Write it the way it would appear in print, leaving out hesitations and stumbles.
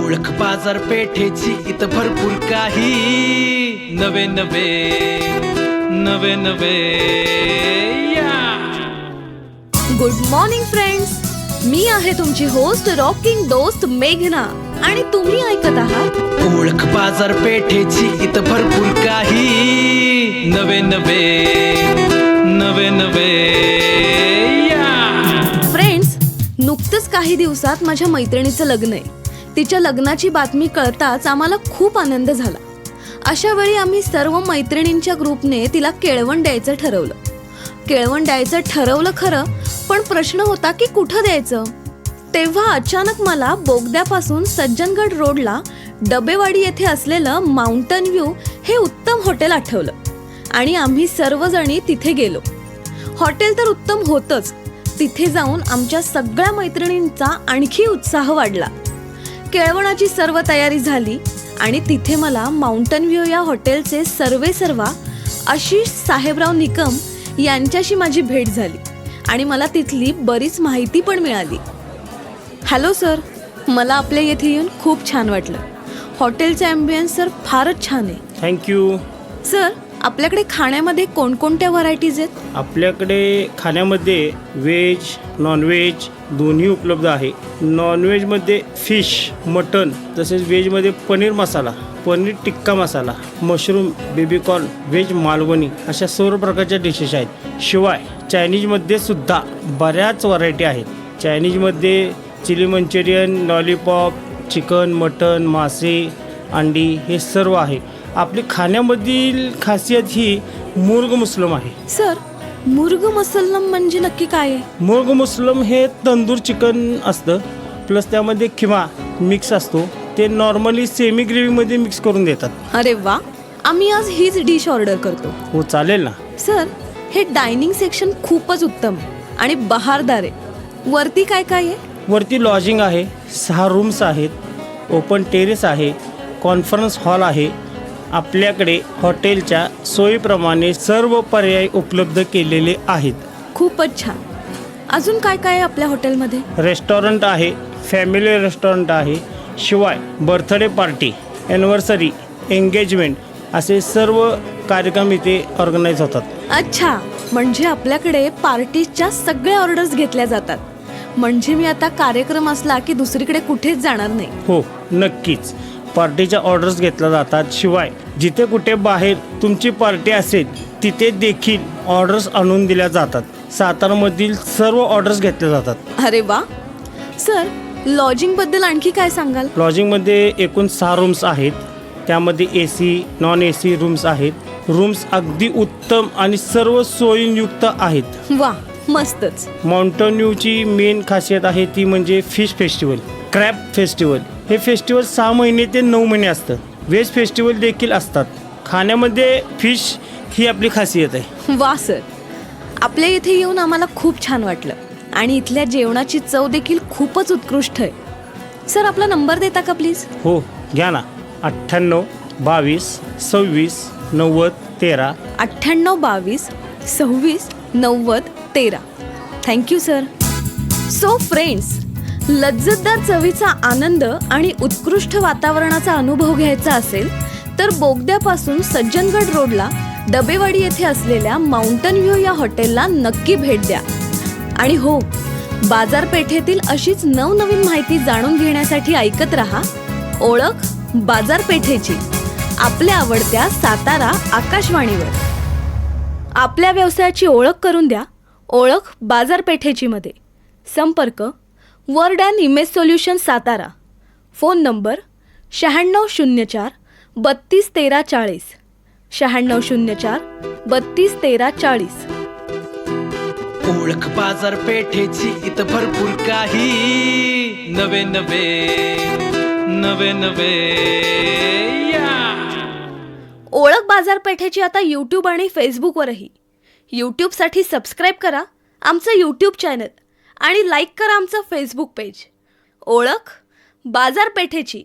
ओळख बाजारपेठेची इथं भरपूर काही नवे नवे नवे नवे या. गुड मॉर्निंग फ्रेंड्स, मी आहे तुमची होस्ट रॉकिंग दोस्त मेघना आणि तुम्ही ऐकत आहात ओळख बाजारपेठेची इथं भरपूर काही नवे नवे नवे नवे या. फ्रेंड्स, नुकतंच काही दिवसात माझ्या मैत्रिणीचं लग्न आहे. तिच्या लग्नाची बातमी कळताच आम्हाला खूप आनंद झाला. अशा वेळी आम्ही सर्व मैत्रिणींच्या ग्रुपने तिला केळवण द्यायचं ठरवलं. केळवण द्यायचं ठरवलं खरं, पण प्रश्न होता की कुठं द्यायचं. तेव्हा अचानक मला बोगद्यापासून सज्जनगड रोडला डबेवाडी येथे असलेलं माउंटन व्ह्यू हे उत्तम हॉटेल आठवलं आणि आम्ही सर्वजणी तिथे गेलो. हॉटेल तर उत्तम होतंच, तिथे जाऊन आमच्या सगळ्या मैत्रिणींचा आणखी उत्साह वाढला. केळवणाची सर्व तयारी झाली आणि तिथे मला माउंटन व्ह्यू या हॉटेलचे सर्वेसर्वा आशिष साहेबराव निकम यांच्याशी माझी भेट झाली आणि मला तिथली बरीच माहिती पण मिळाली. हॅलो सर, मला आपल्या येथे येऊन खूप छान वाटलं. हॉटेलचा ॲम्बियन्स सर फारच छान आहे. थँक्यू. सर, आपल्याकडे खाण्यामध्ये कोणकोणत्या व्हरायटीज आहेत? आपल्याकडे खाण्यामध्ये व्हेज नॉनव्हेज दोन्ही उपलब्ध आहे. नॉनव्हेजमध्ये फिश मटन, तसेच व्हेजमध्ये paneer masala, paneer tikka masala, mushroom, baby corn, veg Malvani अशा सर्व प्रकारच्या डिशेस आहेत. शिवाय चायनीजमध्ये सुद्धा बऱ्याच व्हरायटी आहेत. चायनीजमध्ये chilli Manchurian, lollipop, chicken, mutton, मासे, अंडी हे सर्व आहे. आपली खाण्यामधील खासियत ही मुर्ग मुसलम आहे. सर, मुर्ग मसलम म्हणजे नक्की काय आहे? मुर्ग मुसलम हे तंदूर चिकन असतं, प्लस त्यामध्ये खिमा मिक्स असतो. ते नॉर्मली सेमी ग्रेव्हीमध्ये मिक्स करून देतात. अरे वा, आम्ही आज हीच डिश ऑर्डर करतो. हो चालेल ना. सर, हे डायनिंग सेक्शन खूपच उत्तम आणि बहारदार आहे. वरती काय काय आहे? वरती लॉजिंग आहे, 6 रूम्स आहेत, ओपन टेरेस आहे, कॉन्फरन्स हॉल आहे. आपल्याकडे हॉटेलच्या सोयीप्रमाणे सर्व पर्याय उपलब्ध केलेले आहेत. खूपच छान. अजून काय काय आहे आपल्या हॉटेलमध्ये? रेस्टॉरंट आहे, फॅमिली रेस्टॉरंट आहे. शिवाय बर्थडे पार्टी, ॲनिव्हर्सरी, एंगेजमेंट असे सर्व कार्यक्रम इथे ऑर्गनाईज होतात. अच्छा, म्हणजे आपल्याकडे पार्टीच्या सगळ्या ऑर्डर्स घेतल्या जातात. म्हणजे मी आता कार्यक्रम असला की दुसरीकडे कुठेच जाणार नाही. हो नक्कीच, पार्टीच्या ऑर्डर्स घेतल्या जातात. शिवाय जिथे कुठे बाहेर तुमची पार्टी असेल तिथे देखील ऑर्डर्स आणून दिल्या जातात. सातारामधील सर्व ऑर्डर्स घेतल्या जातात. अरे वा. सर, लॉजिंगबद्दल आणखी काय सांगाल? लॉजिंगमध्ये एकूण 6 रूम्स आहेत. त्यामध्ये AC नॉन AC रूम्स आहेत. रूम्स अगदी उत्तम आणि सर्व सोयीयुक्त आहेत. वा, मस्तच. माउंटन व्ह्यूची मेन खासियत आहे ती म्हणजे फिश फेस्टिवल, क्रॅब फेस्टिवल. हे फेस्टिवल 6 महिने ते 9 महिने असतं. व्हेज फेस्टिवल देखील असतात. खाण्यामध्ये फिश ही आपली खासियत आहे. वा सर, आपल्या इथे येऊन आम्हाला खूप छान वाटलं आणि इथल्या जेवणाची चव देखील खूपच उत्कृष्ट आहे. सर, आपला नंबर देता का प्लीज? हो घ्या ना. 98 22 26 90 13. 98 22 26 90 13. Thank you sir. सो फ्रेंड्स, लज्जतदार चवीचा आनंद आणि उत्कृष्ट वातावरणाचा अनुभव घ्यायचा असेल तर बोगद्यापासून सज्जनगड रोडला डबेवाडी येथे असलेल्या माउंटन व्ह्यू या हॉटेलला नक्की भेट द्या. आणि हो, बाजारपेठेतील अशीच नवनवीन माहिती जाणून घेण्यासाठी ऐकत रहा ओळख बाजारपेठेची, आपल्या आवडत्या सातारा आकाशवाणीवर. आपल्या व्यवसायाची ओळख करून द्या ओळख बाजारपेठेची मध्ये. संपर्क word and image solution Satara. Phone number 9604 32 13 40, 9604 32 13 40. ओळख बाजारपेठेची इथं भरपूर काही नवे नवे नवे नवे या. ओळख बाजारपेठेची आता यूट्यूब आणि फेसबुकवरही. यूट्यूबसाठी सबस्क्राईब करा आमचं यूट्यूब चॅनल आणि लाईक करा आमचं फेसबुक पेज. ओळख बाजारपेठेची.